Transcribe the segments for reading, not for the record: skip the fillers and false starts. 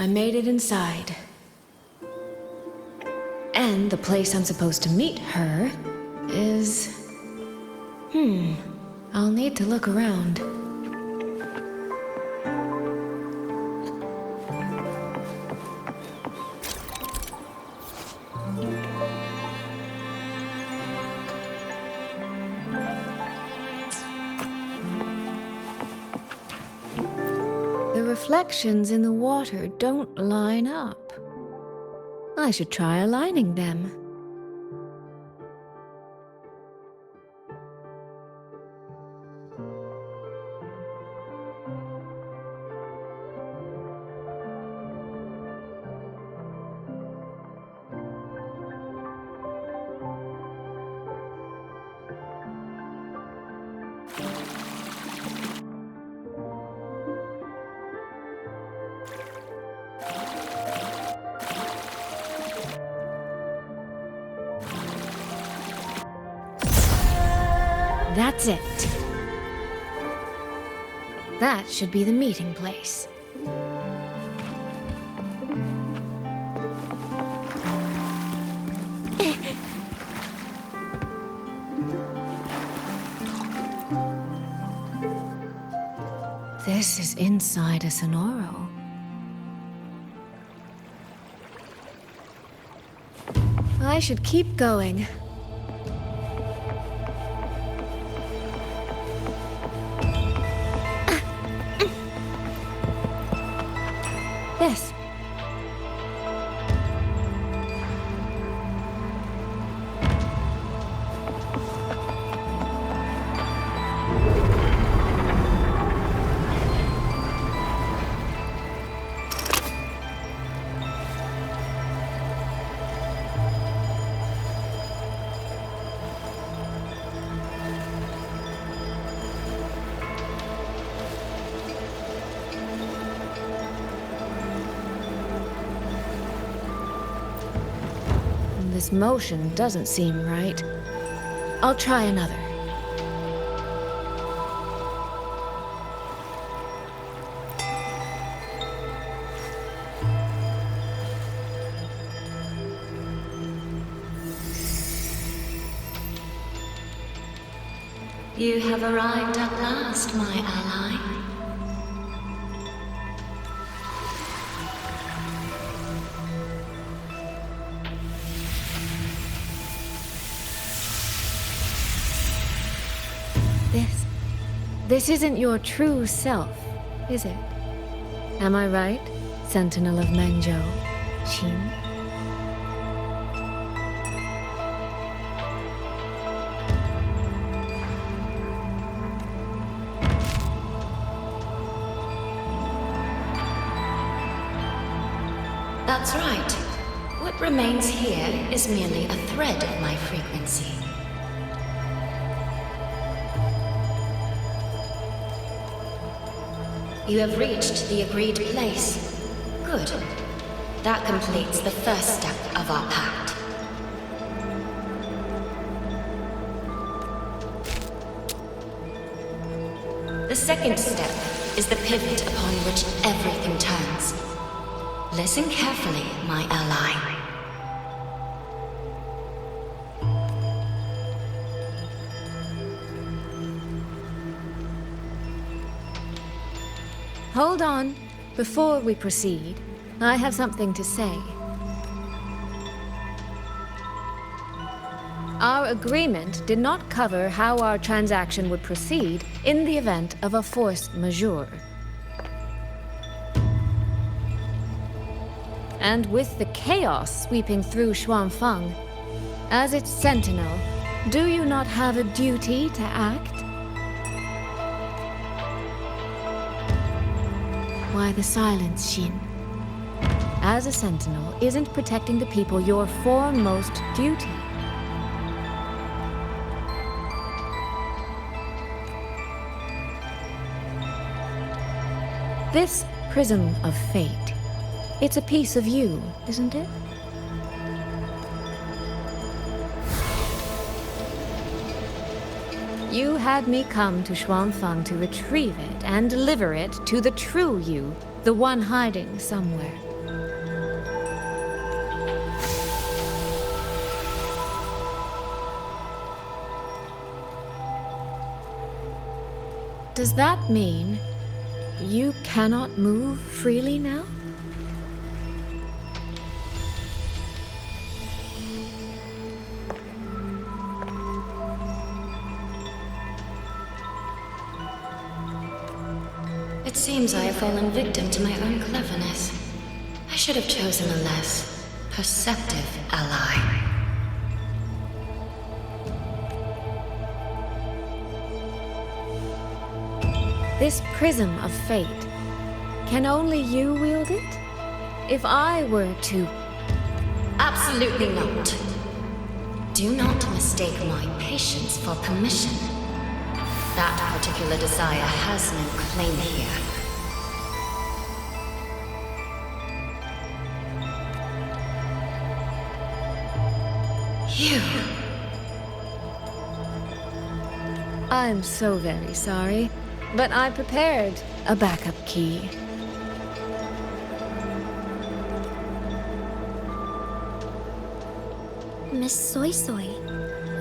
I made it inside. And the place I'm supposed to meet her is... I'll need to look around. The reflections in the water don't line up. I should try aligning them. That's it. That should be the meeting place. This is inside a Sonoro. I should keep going. This. This motion doesn't seem right. I'll try another. You have arrived at last, my ally. This isn't your true self, is it? Am I right, Sentinel of Mengzhou, Xin? That's right. What remains here is merely a thread of my frequency. You have reached the agreed place. Good. That completes the first step of our pact. The second step is the pivot upon which everything turns. Listen carefully, my ally. Hold on. Before we proceed, I have something to say. Our agreement did not cover how our transaction would proceed in the event of a force majeure. And with the chaos sweeping through Xuanfeng, as its sentinel, do you not have a duty to act? Why the silence, Xin? As a sentinel, isn't protecting the people your foremost duty? This prism of fate, it's a piece of you, isn't it? You had me come to Xuanfeng to retrieve it and deliver it to the true you, the one hiding somewhere. Does that mean you cannot move freely now? It seems I have fallen victim to my own cleverness. I should have chosen a less perceptive ally. This prism of fate, can only you wield it? If I were to... Absolutely not. Do not mistake my patience for permission. That particular desire has no claim here. You... I'm so very sorry, but I prepared a backup key. Miss Soy Soy,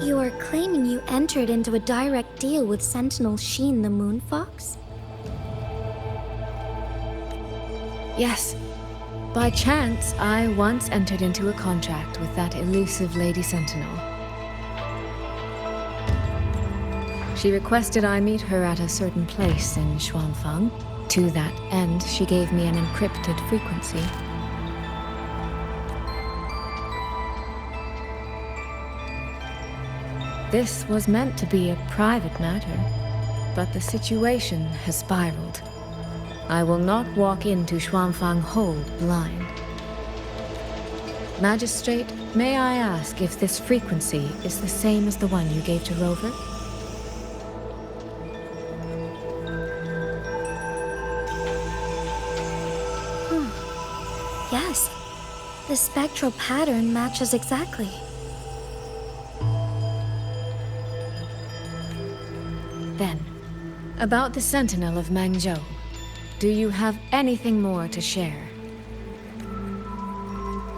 you are claiming you entered into a direct deal with Sentinel Sheen the Moonfox? Yes. By chance, I once entered into a contract with that elusive Lady Sentinel. She requested I meet her at a certain place in Xuanfang. To that end, she gave me an encrypted frequency. This was meant to be a private matter, but the situation has spiraled. I will not walk into Xuanfang Hold blind. Magistrate, may I ask if this frequency is the same as the one you gave to Rover? Yes. The spectral pattern matches exactly. Then, about the Sentinel of Mangzhou, do you have anything more to share?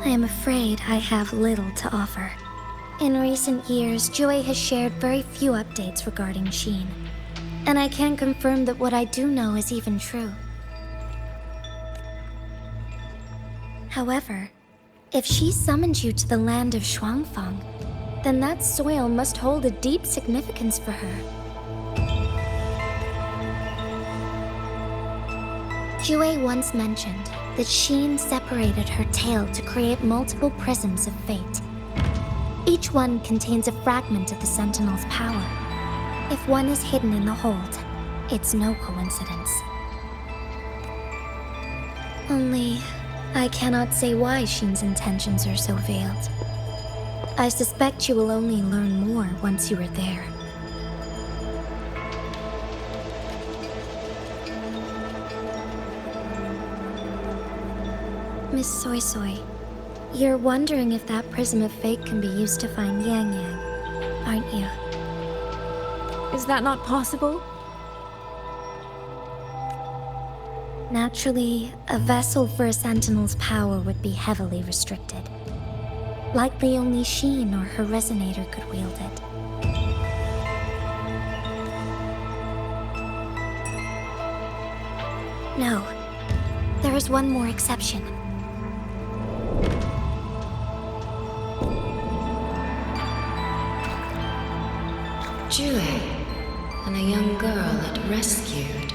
I am afraid I have little to offer. In recent years, Jue has shared very few updates regarding Sheen, and I can confirm that what I do know is even true. However, if she summons you to the land of Xuanfang, then that soil must hold a deep significance for her. Jue once mentioned that Sheen separated her tail to create multiple prisms of fate. Each one contains a fragment of the Sentinel's power. If one is hidden in the hold, it's no coincidence. Only, I cannot say why Sheen's intentions are so veiled. I suspect you will only learn more once you are there. Miss Soy Soy, you're wondering if that prism of fate can be used to find Yang Yang, aren't you? Is that not possible? Naturally, a vessel for a Sentinel's power would be heavily restricted. Likely only Sheen or her resonator could wield it. No, there is one more exception. Jue, and a young girl it rescued.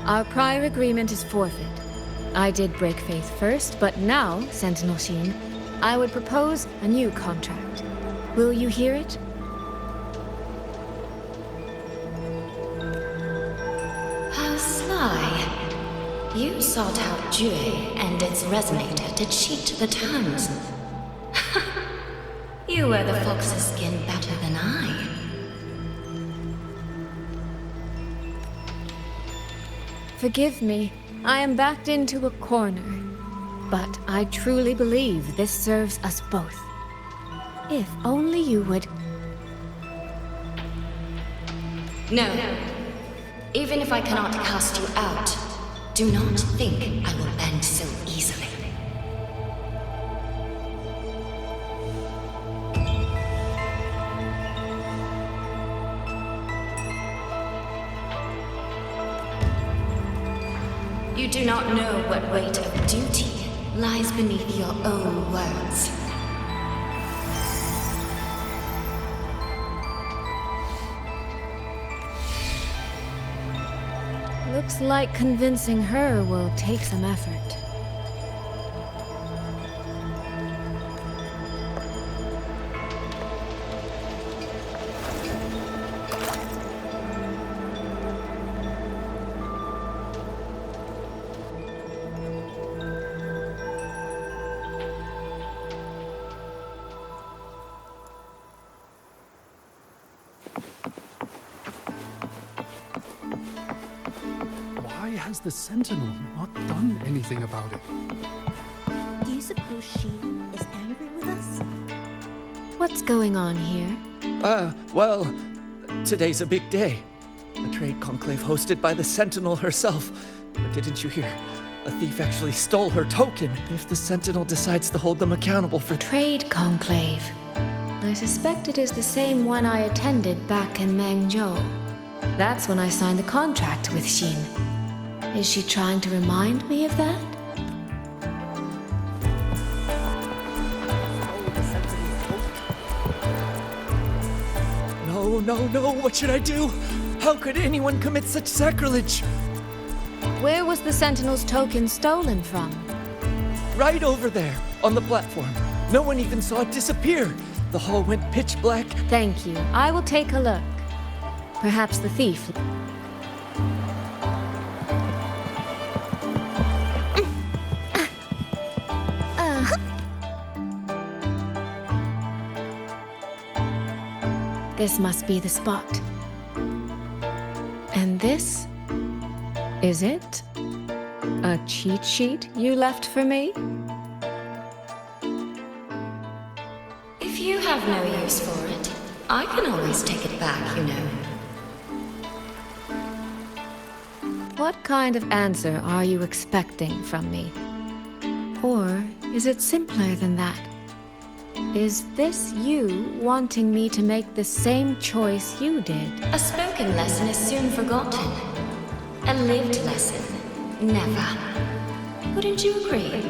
Our prior agreement is forfeit. I did break faith first, but now, Sentinel Sheen, I would propose a new contract. Will you hear it? How sly. You sought out Jue and its resonator to cheat the terms. You wear the fox's skin better than I. Forgive me, I am backed into a corner. But I truly believe this serves us both. If only you would... No. Even if I cannot cast you out, do not think I will bend so easily. do not know what weight of duty lies beneath your own words. Looks like convincing her will take some effort. Why has the Sentinel not done anything about it? Do you suppose she is angry with us? What's going on here? Well, today's a big day. A trade conclave hosted by the Sentinel herself. But didn't you hear? A thief actually stole her token. If the Sentinel decides to hold them accountable for... Trade conclave. I suspect it is the same one I attended back in Mangzhou. That's when I signed the contract with Xin. Is she trying to remind me of that? No, what should I do? How could anyone commit such sacrilege? Where was the Sentinel's token stolen from? Right over there, on the platform. No one even saw it disappear. The hall went pitch black. Thank you. I will take a look. Perhaps the thief... This must be the spot. And this? Is it? A cheat sheet you left for me? If you have no use for it, I can always take it back, you know. What kind of answer are you expecting from me? Or is it simpler than that? Is this you wanting me to make the same choice you did? A spoken lesson is soon forgotten. A lived lesson, never. Wouldn't you agree?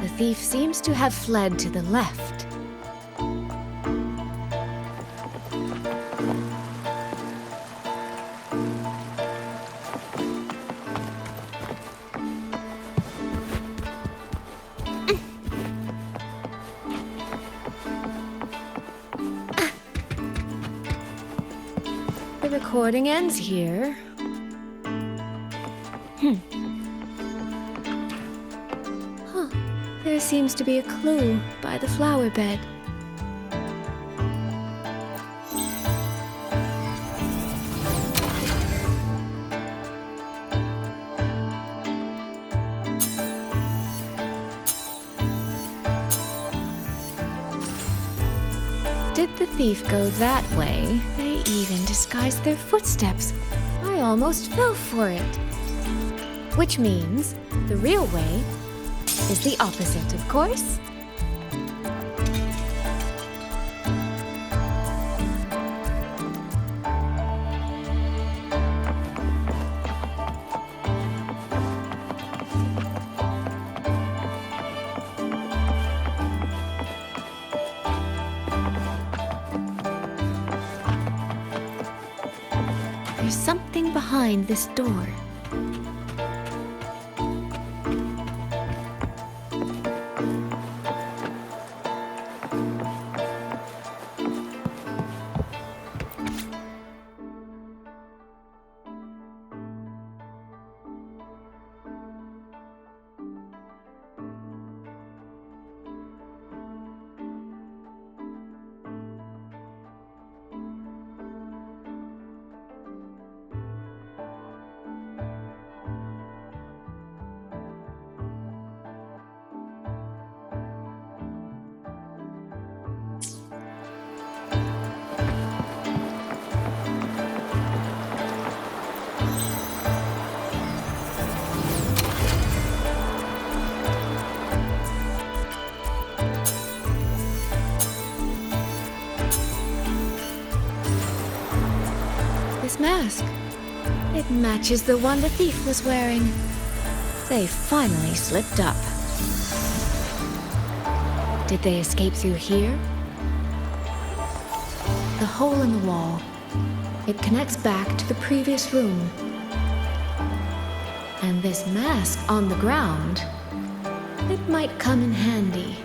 The thief seems to have fled to the left. The recording ends here. There seems to be a clue by the flower bed. Did the thief go that way? They even disguised their footsteps. I almost fell for it. Which means the real way is the opposite, of course. There's something behind this door. this mask. It matches the one the thief was wearing. They finally slipped up. Did they escape through here? The hole in the wall. It connects back to the previous room. And this mask on the ground, it might come in handy.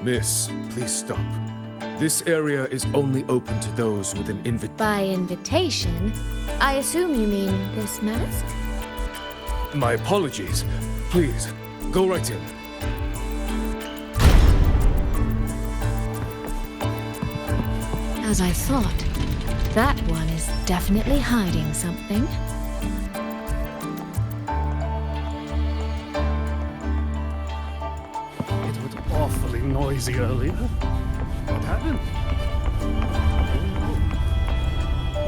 Miss, please stop. This area is only open to those with an invitation. By invitation, I assume you mean this mask? My apologies. Please, go right in. As I thought, that one is definitely hiding something. It was awfully noisy earlier. What happened?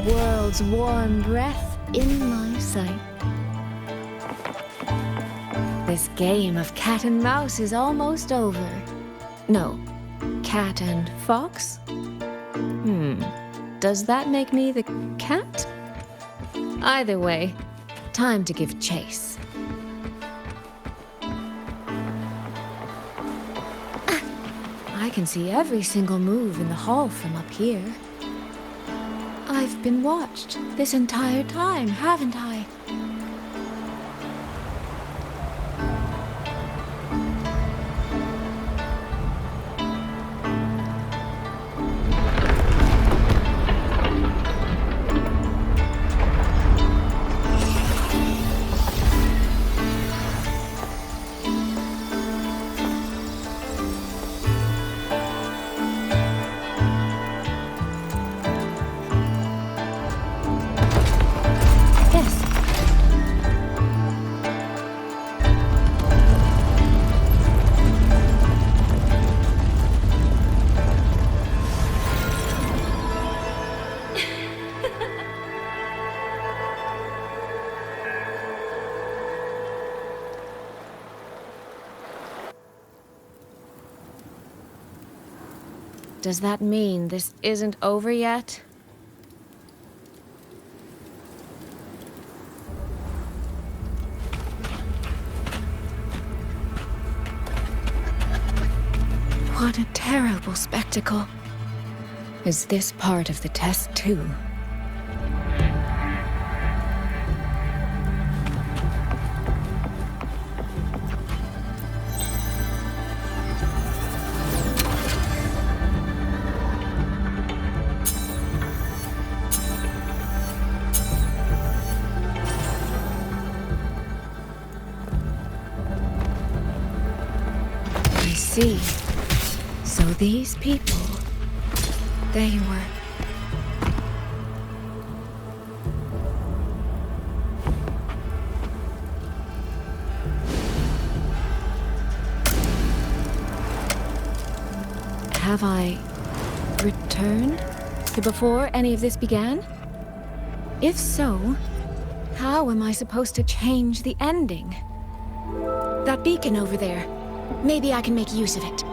World's warm breath in my sight. This game of cat and mouse is almost over. No, cat and fox? Does that make me the cat? Either way, time to give chase. I can see every single move in the hall from up here. I've been watched this entire time, haven't I? Does that mean this isn't over yet? What a terrible spectacle. Is this part of the test too? See. So these people, they were... Have I returned to before any of this began? If so, how am I supposed to change the ending? That beacon over there. Maybe I can make use of it.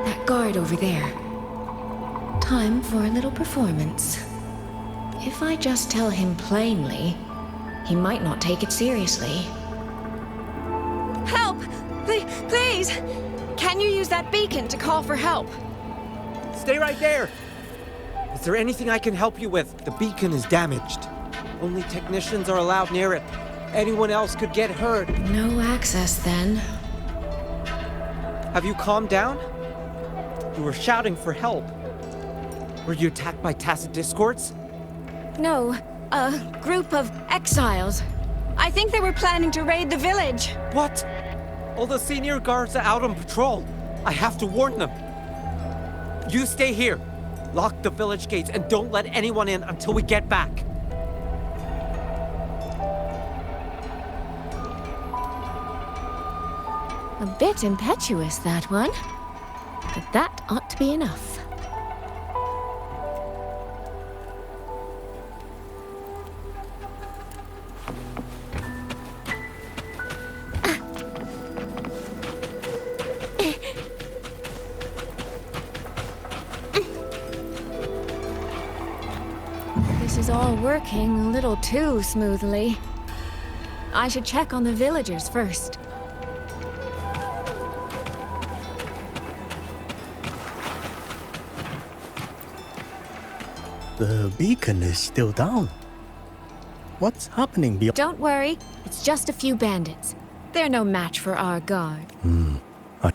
That guard over there. Time for a little performance. If I just tell him plainly, he might not take it seriously. Help! Please! Can you use that beacon to call for help? Stay right there! Is there anything I can help you with? The beacon is damaged. Only technicians are allowed near it. Anyone else could get hurt. No access, then. Have you calmed down? You were shouting for help. Were you attacked by tacit discords? No, a group of exiles. I think they were planning to raid the village. What? All the senior guards are out on patrol. I have to warn them. You stay here. Lock the village gates and don't let anyone in until we get back. A bit impetuous, that one. But that ought to be enough. This is all working a little too smoothly. I should check on the villagers first. The beacon is still down. What's happening beyond? Don't worry, it's just a few bandits. They're no match for our guard. I-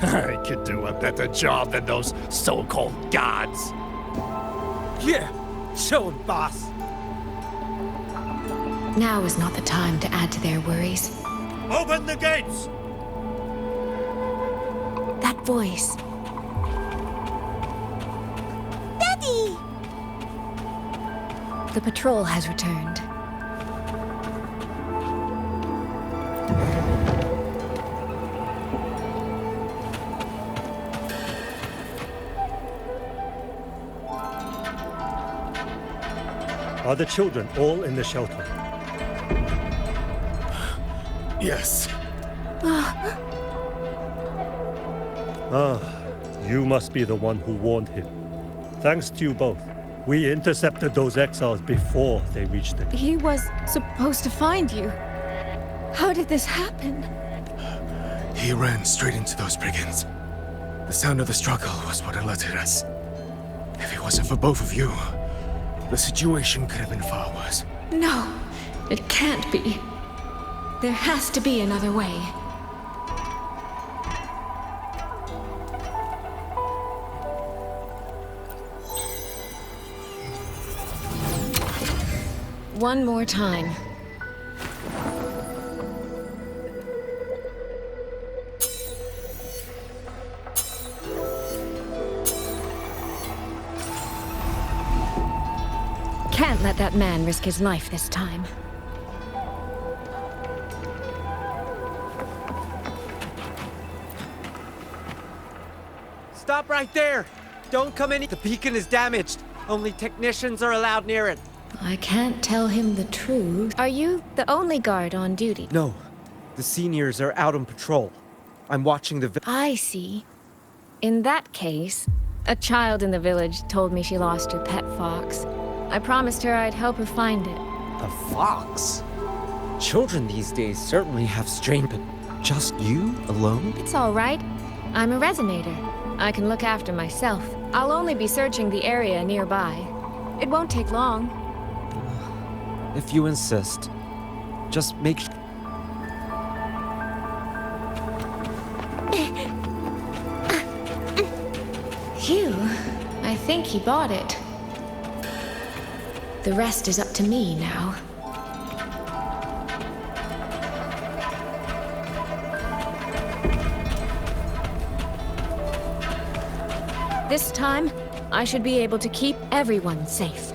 I could do a better job than those so-called gods. Yeah, show 'em, boss. Now is not the time to add to their worries. Open the gates! That voice. Daddy! The patrol has returned. Are the children all in the shelter? Yes. You must be the one who warned him. Thanks to you both. We intercepted those exiles before they reached it. He was supposed to find you. How did this happen? He ran straight into those brigands. The sound of the struggle was what alerted us. If it wasn't for both of you, the situation could have been far worse. No, it can't be. There has to be another way. One more time. Can't let that man risk his life this time. Stop right there! Don't come in. The beacon is damaged. Only technicians are allowed near it. I can't tell him the truth. Are you the only guard on duty? No, the seniors are out on patrol. I'm watching the I see. In that case, a child in the village told me she lost her pet fox. I promised her I'd help her find it. A fox? Children these days certainly have strange, but just you alone? It's all right. I'm a resonator. I can look after myself. I'll only be searching the area nearby. It won't take long. If you insist. Just make sure. Phew. I think he bought it. The rest is up to me now. This time, I should be able to keep everyone safe.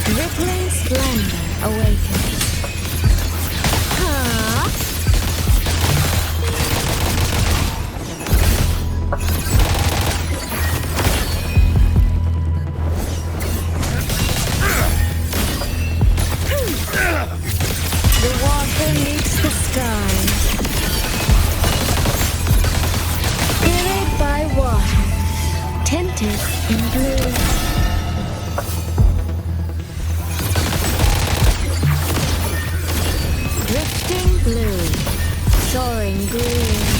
Rippling splendor awakens. Huh? soaring green.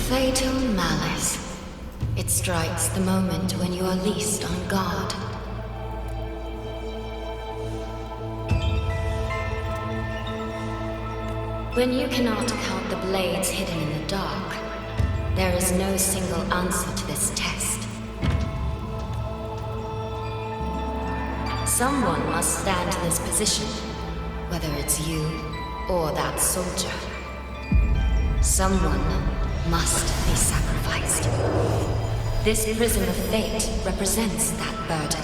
Fatal malice. It strikes the moment when you are least on guard. When you cannot count the blades hidden in the dark, there is no single answer to this test. Someone must stand in this position, whether it's you or that soldier. Someone must be sacrificed. This prison of fate represents that burden.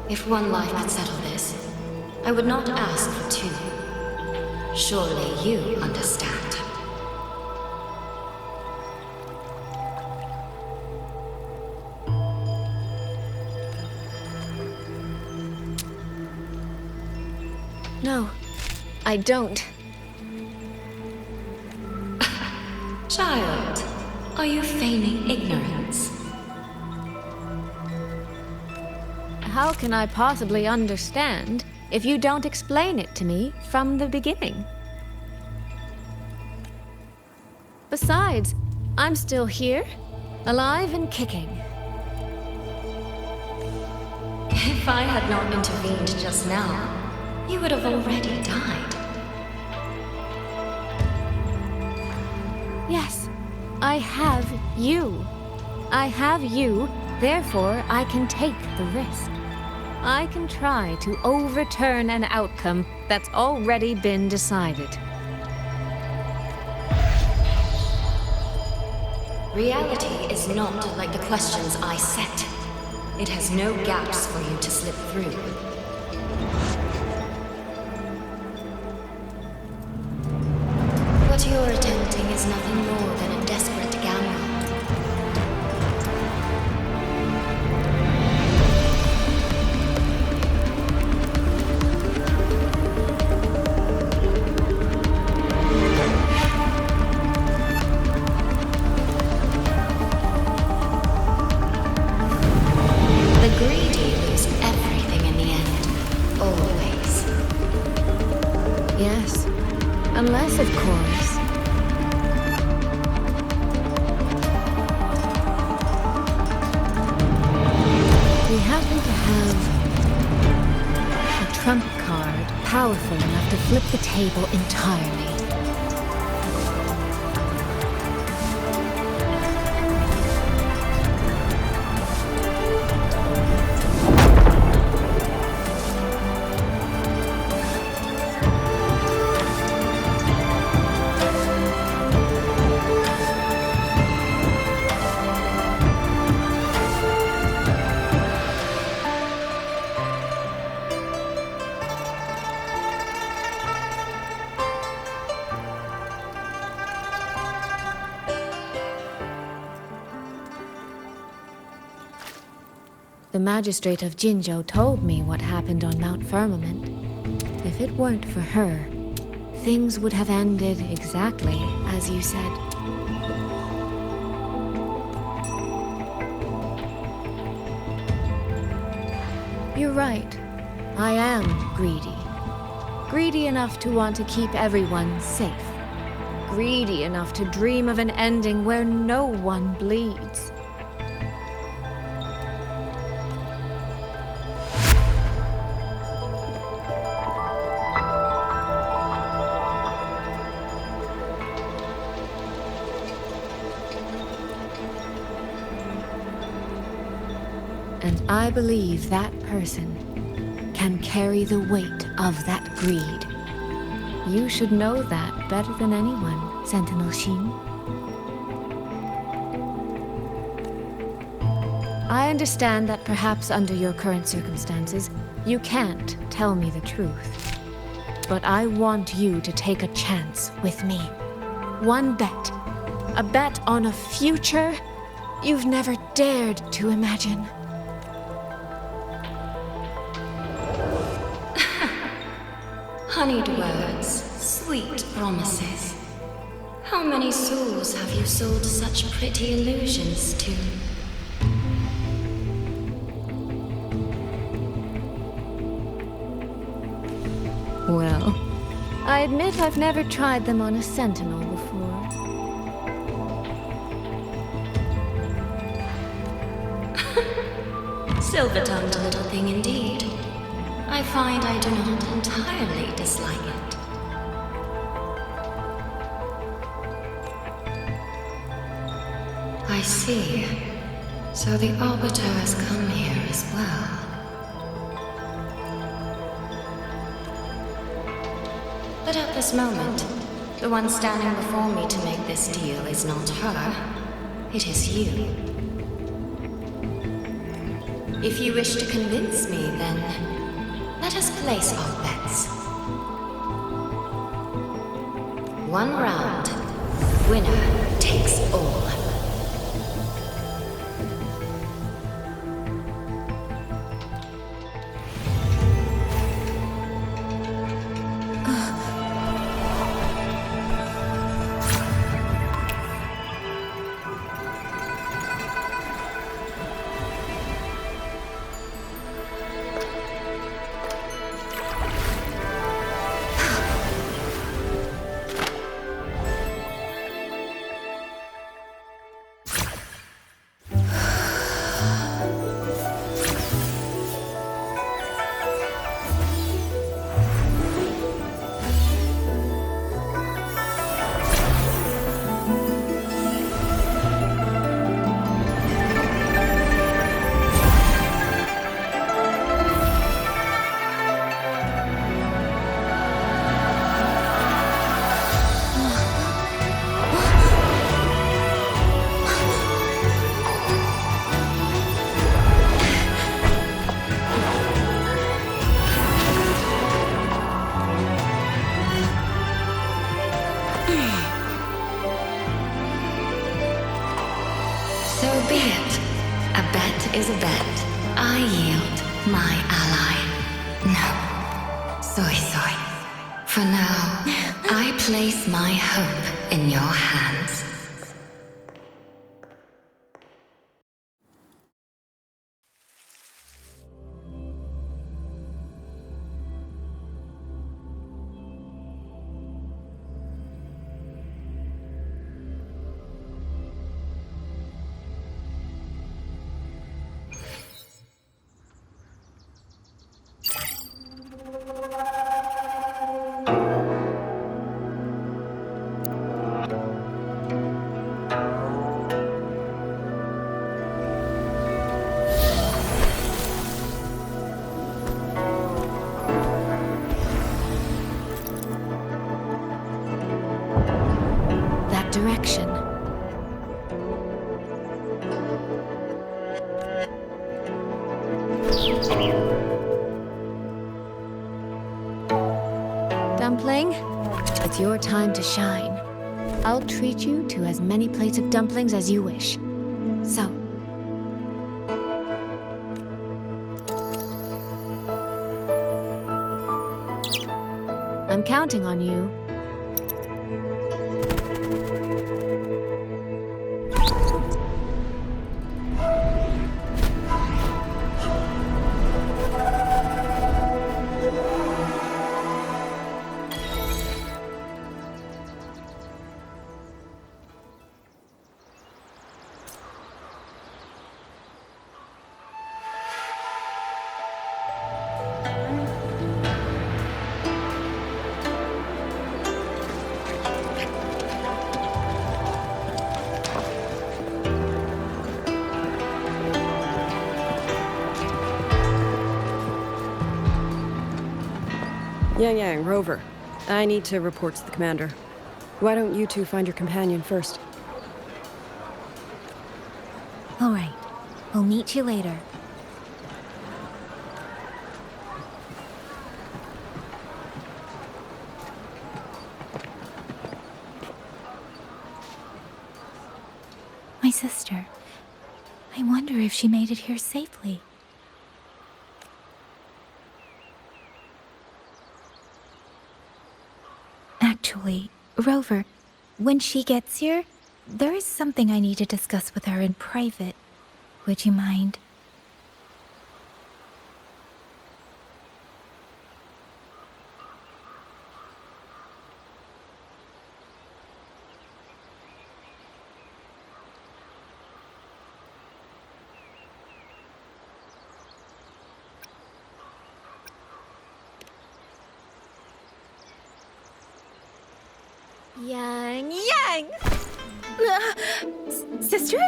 If one life could settle this, I would not ask for two. Surely you understand. No, I don't. Child, are you feigning ignorance? How can I possibly understand if you don't explain it to me from the beginning? Besides, I'm still here, alive and kicking. If I had not intervened just now, you would have already died. Yes, I have you. I have you, therefore I can take the risk. I can try to overturn an outcome that's already been decided. Reality is not like the questions I set. It has no gaps for you to slip through. What you're attempting is nothing more than a desperate gamble. The greedy lose everything in the end. Always. Yes, unless, of course, we happen to have a trump card powerful enough to flip the table entirely. The magistrate of Jinzhou told me what happened on Mount Firmament. If it weren't for her, things would have ended exactly as you said. You're right. I am greedy. Greedy enough to want to keep everyone safe. Greedy enough to dream of an ending where no one bleeds. And I believe that person can carry the weight of that greed. You should know that better than anyone, Sentinel Sheen. I understand that perhaps under your current circumstances, you can't tell me the truth. But I want you to take a chance with me. One bet. A bet on a future you've never dared to imagine. Honeyed words, sweet promises. How many souls have you sold such pretty illusions to? Well, I admit I've never tried them on a sentinel before. Silver-tongued little thing indeed. I find I do not entirely dislike it. I see. So the Arbiter has come here as well. But at this moment, the one standing before me to make this deal is not her. It is you. If you wish to convince me, then let us place our bets. One round, winner takes all. So be it. A bet is a bet. I yield my ally. No. Soy. For now, I place my hope in your hands. Direction. Dumpling, it's your time to shine. I'll treat you to as many plates of dumplings as you wish. So, I'm counting on you. Yang, Rover. I need to report to the commander. Why don't you two find your companion first? All right. We'll meet you later. My sister. I wonder if she made it here safely. Actually, Rover, when she gets here, there is something I need to discuss with her in private. Would you mind? Yang! Sister?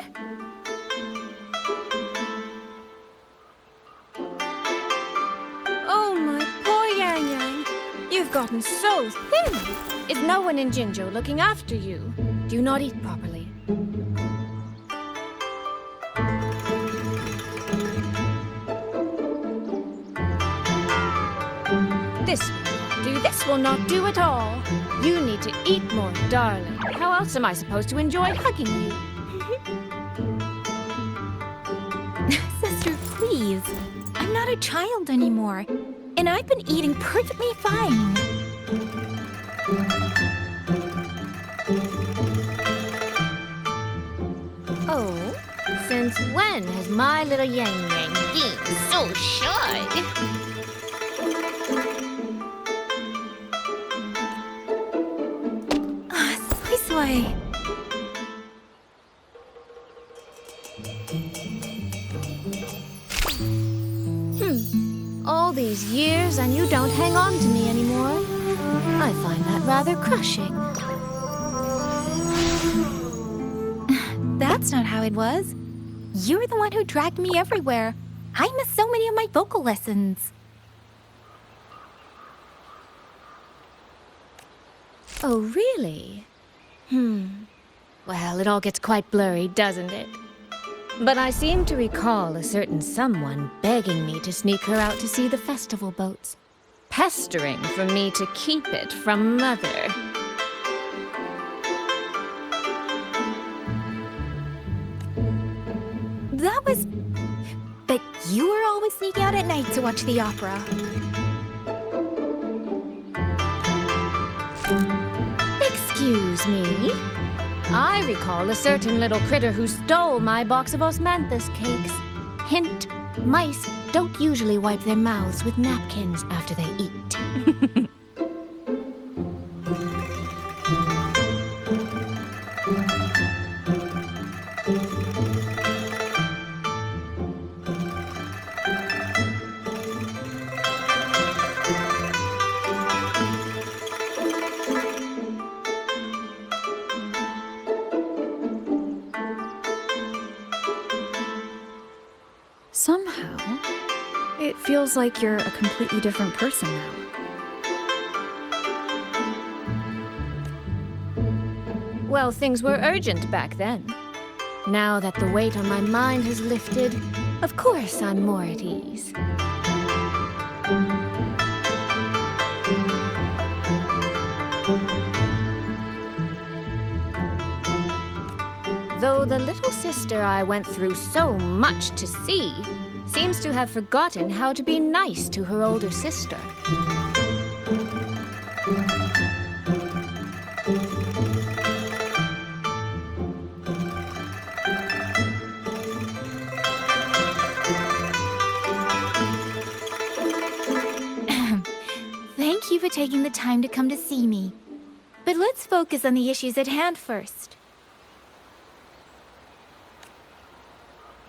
Oh, my poor Yang. You've gotten so thin. Is no one in Jinzhou looking after you? Do you not eat properly? This will not do at all. You need to eat more, darling. How else am I supposed to enjoy hugging you? Sister, please. I'm not a child anymore. And I've been eating perfectly fine. Oh? Since when has my little Yang been so shy? Soy. All these years and you don't hang on to me anymore. I find that rather crushing. That's not how it was. You were the one who dragged me everywhere. I missed so many of my vocal lessons. Oh, really? Well, it all gets quite blurry, doesn't it? But I seem to recall a certain someone begging me to sneak her out to see the festival boats. Pestering for me to keep it from Mother. That was... But you were always sneaking out at night to watch the opera. Excuse me? I recall a certain little critter who stole my box of osmanthus cakes. Hint, mice don't usually wipe their mouths with napkins after they eat. Somehow, it feels like you're a completely different person now. Well, things were urgent back then. Now that the weight on my mind has lifted, of course I'm more at ease. Though the little sister I went through so much to see seems to have forgotten how to be nice to her older sister. Thank you for taking the time to come to see me. But let's focus on the issues at hand first.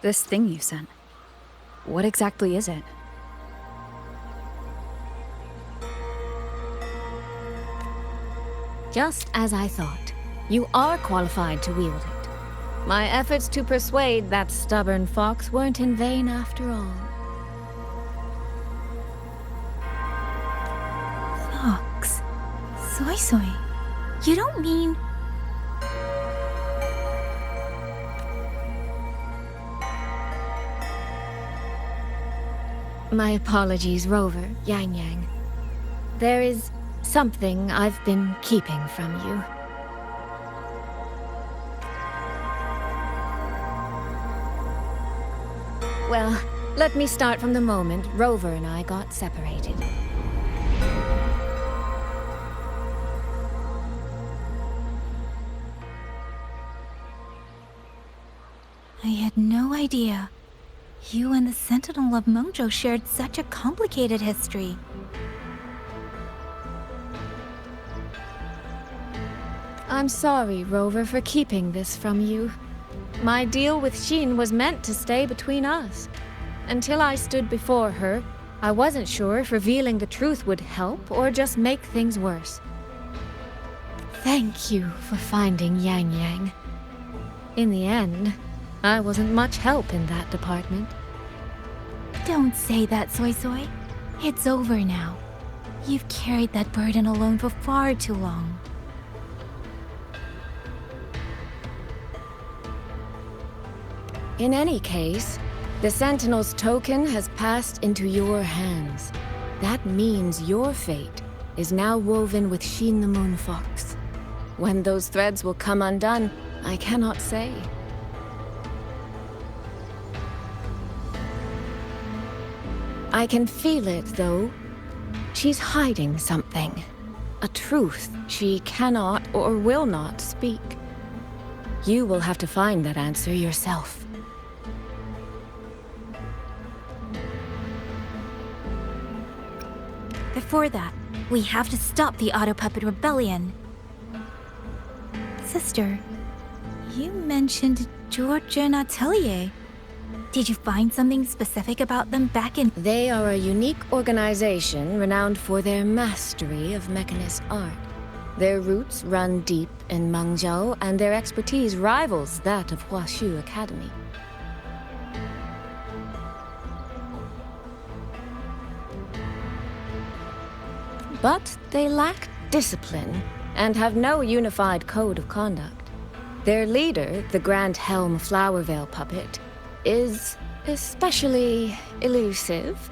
This thing you sent. What exactly is it? Just as I thought. You are qualified to wield it. My efforts to persuade that stubborn fox weren't in vain after all. Soy Soy, you don't mean... My apologies, Rover, Yang Yang. There is something I've been keeping from you. Well, let me start from the moment Rover and I got separated. I had no idea. You and the Sentinel of Mojo shared such a complicated history. I'm sorry, Rover, for keeping this from you. My deal with Sheen was meant to stay between us. Until I stood before her, I wasn't sure if revealing the truth would help or just make things worse. Thank you for finding Yang Yang. In the end, I wasn't much help in that department. Don't say that, Soy Soy. It's over now. You've carried that burden alone for far too long. In any case, the Sentinel's token has passed into your hands. That means your fate is now woven with Sheen the Moon Fox. When those threads will come undone, I cannot say. I can feel it, though. She's hiding something. A truth she cannot or will not speak. You will have to find that answer yourself. Before that, we have to stop the Auto Puppet Rebellion. Sister, you mentioned Georgia and Atelier. Did you find something specific about them back in... They are a unique organization renowned for their mastery of mechanist art. Their roots run deep in Mengzhou, and their expertise rivals that of Huashu Academy. But they lack discipline and have no unified code of conduct. Their leader, the Grand Helm Flowervale puppet, is especially elusive.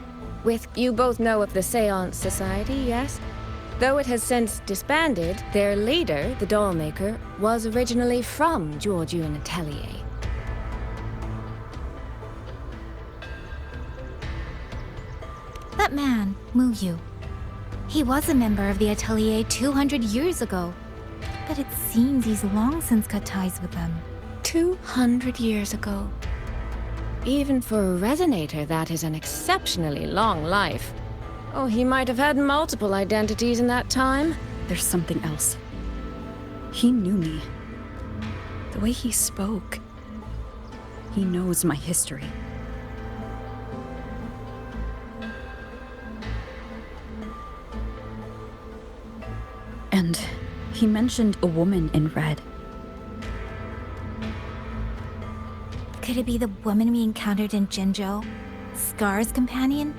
You both know of the Seance Society, yes? Though it has since disbanded, their leader, the Dollmaker, was originally from Giorgio and Atelier. That man, Muyu. He was a member of the Atelier 200 years ago. But it seems he's long since cut ties with them. 200 years ago. Even for a resonator, that is an exceptionally long life. Oh, he might have had multiple identities in that time. There's something else. He knew me. The way he spoke. He knows my history. And he mentioned a woman in red. Could it be the woman we encountered in Jinzhou? Scar's companion?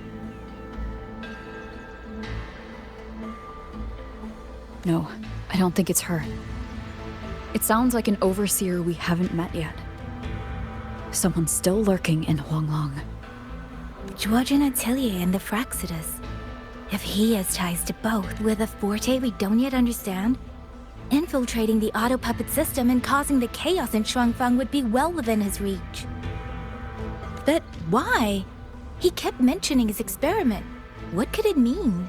No, I don't think it's her. It sounds like an overseer we haven't met yet. Someone still lurking in Huanglong. Georgian Atelier and the Fraxidus. If he has ties to both, with a forte we don't yet understand, infiltrating the auto puppet system and causing the chaos in Shuangfang would be well within his reach. But why? He kept mentioning his experiment. What could it mean?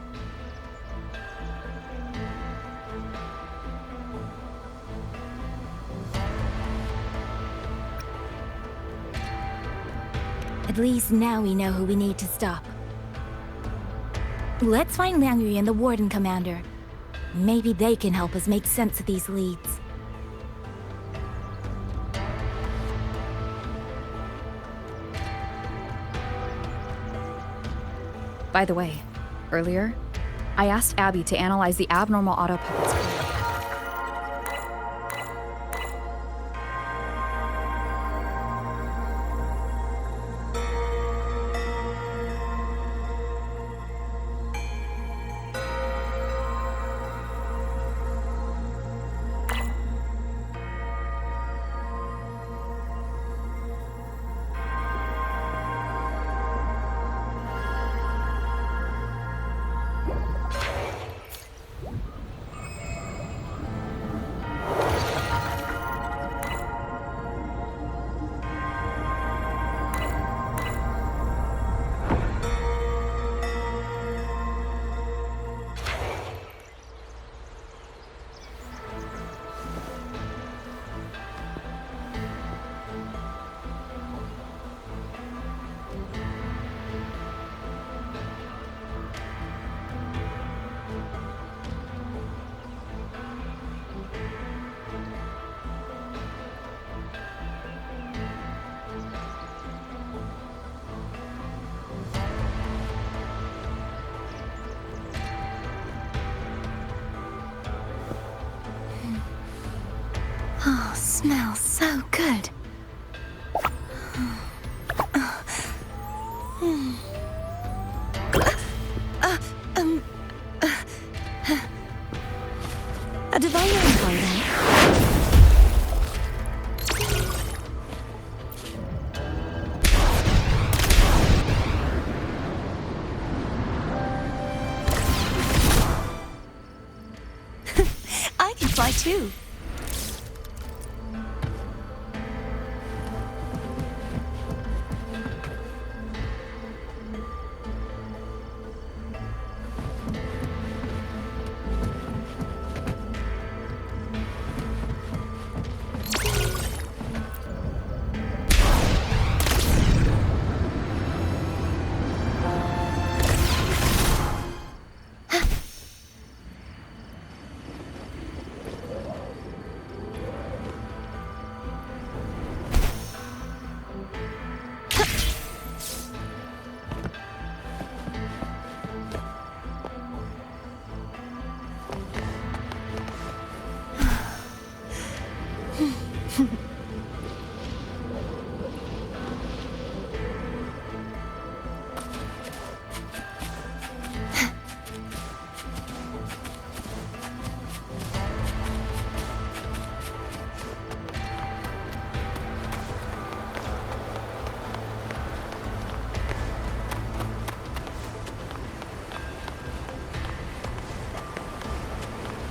At least now we know who we need to stop. Let's find Liang Yu and the Warden Commander. Maybe they can help us make sense of these leads. By the way, earlier, I asked Abby to analyze the abnormal auto puppets. smells so good. A diviner inviting. I can fly too.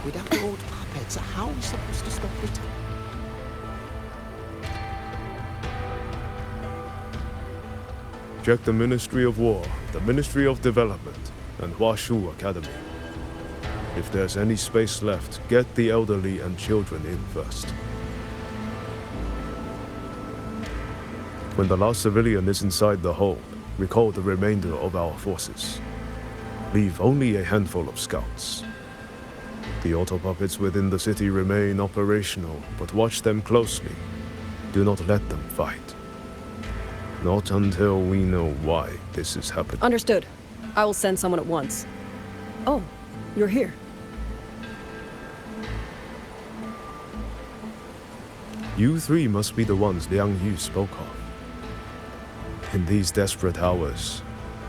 Without the old puppets, how are we supposed to stop it? Check the Ministry of War, the Ministry of Development, and Huashu Academy. If there's any space left, get the elderly and children in first. When the last civilian is inside the hold, recall the remainder of our forces. Leave only a handful of scouts. The auto-puppets within the city remain operational, but watch them closely. Do not let them fight. Not until we know why this is happening. Understood. I will send someone at once. Oh, you're here. You three must be the ones Liang Yu spoke of. In these desperate hours,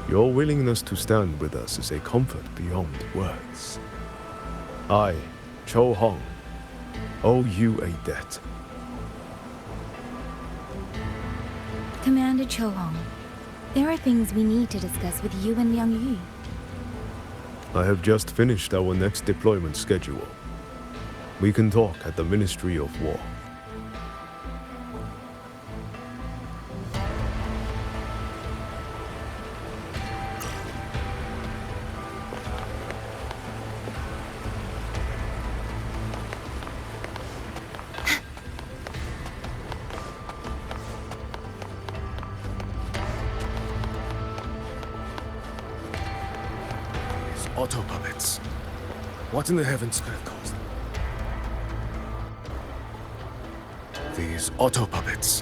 your willingness to stand with us is a comfort beyond words. I, Cho Hong, owe you a debt. Commander Cho Hong, there are things we need to discuss with you and Liang Yu. I have just finished our next deployment schedule. We can talk at the Ministry of War. Auto-puppets. What in the heavens could have caused them? These auto-puppets.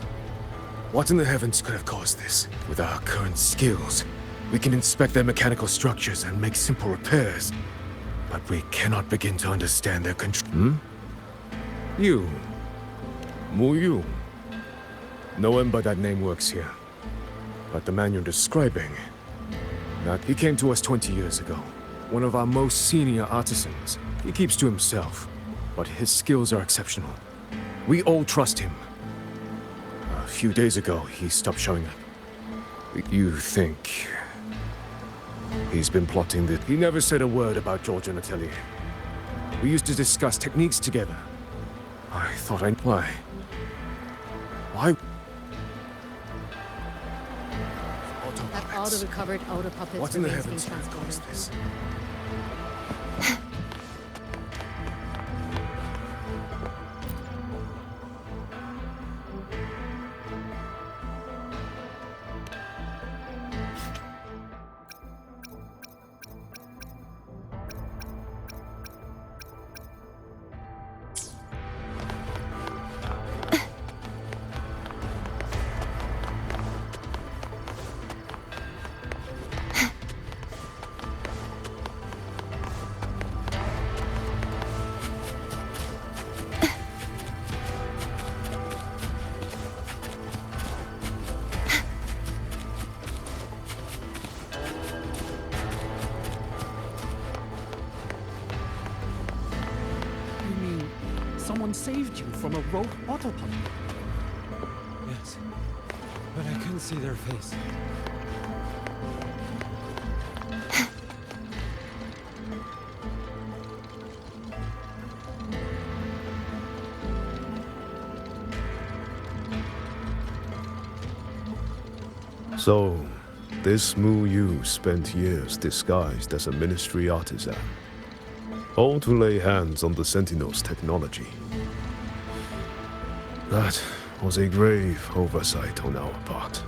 What in the heavens could have caused this? With our current skills, we can inspect their mechanical structures and make simple repairs. But we cannot begin to understand their control. You. Mu Yu. No one by that name works here. But the man you're describing, that he came to us 20 years ago. One of our most senior artisans. He keeps to himself, but his skills are exceptional. We all trust him. A few days ago, he stopped showing up. You think he's been plotting this? He never said a word about George and Atelier. We used to discuss techniques together. I thought I'd... Why? Have all the recovered auto puppets What in the remains heavens being could have caused transported. this? someone saved you from a rogue autopilot. Yes, but I couldn't see their face. So, this Mu Yu spent years disguised as a ministry artisan, all to lay hands on the Sentinel's technology. That was a grave oversight on our part.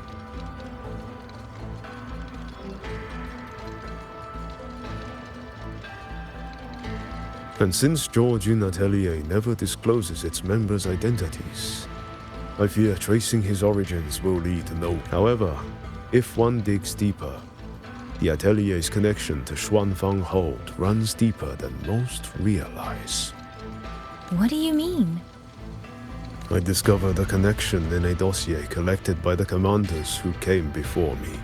And since Georgian Atelier never discloses its members' identities, I fear tracing his origins will lead nowhere. However, if one digs deeper, the Atelier's connection to Xuanfang Hold runs deeper than most realize. What do you mean? I discovered a connection in a dossier collected by the commanders who came before me.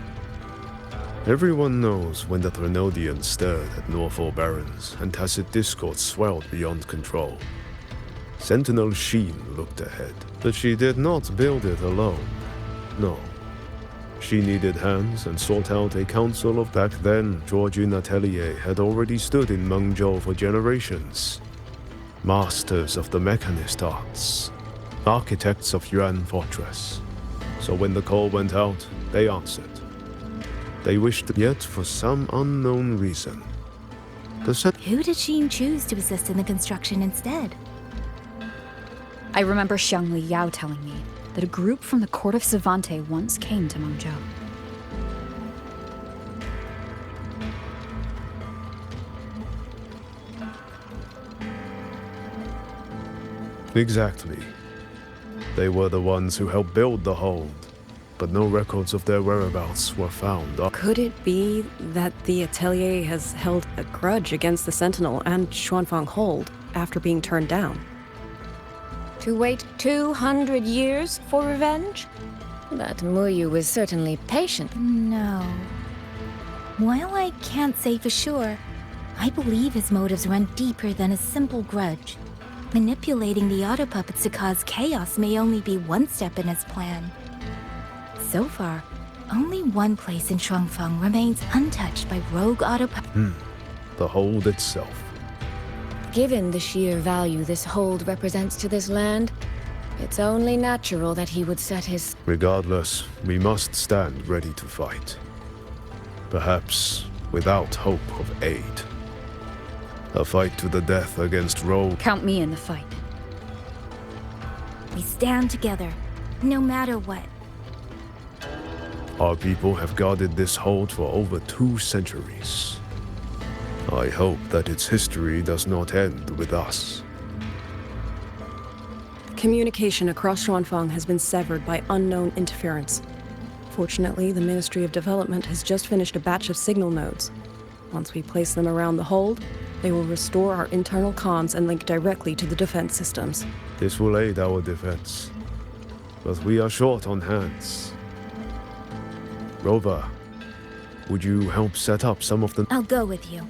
Everyone knows when the Threnodians stirred at Norfolk Barrens and tacit discord swelled beyond control. Sentinel Sheen looked ahead, but she did not build it alone. No. She needed hands and sought out a council of back then. Georgian Atelier had already stood in Mengzhou for generations. Masters of the mechanist arts. Architects of Yuan Fortress. So when the call went out, they answered. They wished, yet for some unknown reason. Who did Sheen choose to assist in the construction instead? I remember Xiangli Yao telling me that a group from the court of Savante once came to Mengzhou. Exactly. They were the ones who helped build the hold, but no records of their whereabouts were found. Could it be that the Atelier has held a grudge against the Sentinel and Xuanfang Hold after being turned down? To wait 200 years for revenge? That Muyu was certainly patient. No. While I can't say for sure, I believe his motives run deeper than a simple grudge. Manipulating the auto puppets to cause chaos may only be one step in his plan. So far, only one place in Shuangfeng remains untouched by rogue auto puppets. The hold itself. Given the sheer value this hold represents to this land, it's only natural that he would set his... Regardless, we must stand ready to fight. Perhaps without hope of aid. A fight to the death against rogue... Count me in the fight. We stand together, no matter what. Our people have guarded this hold for over 2 centuries. I hope that its history does not end with us. Communication across Xuanfang has been severed by unknown interference. Fortunately, the Ministry of Development has just finished a batch of signal nodes. Once we place them around the hold, they will restore our internal comms and link directly to the defense systems. This will aid our defense. But we are short on hands. Rover, would you help set up some of the... I'll go with you.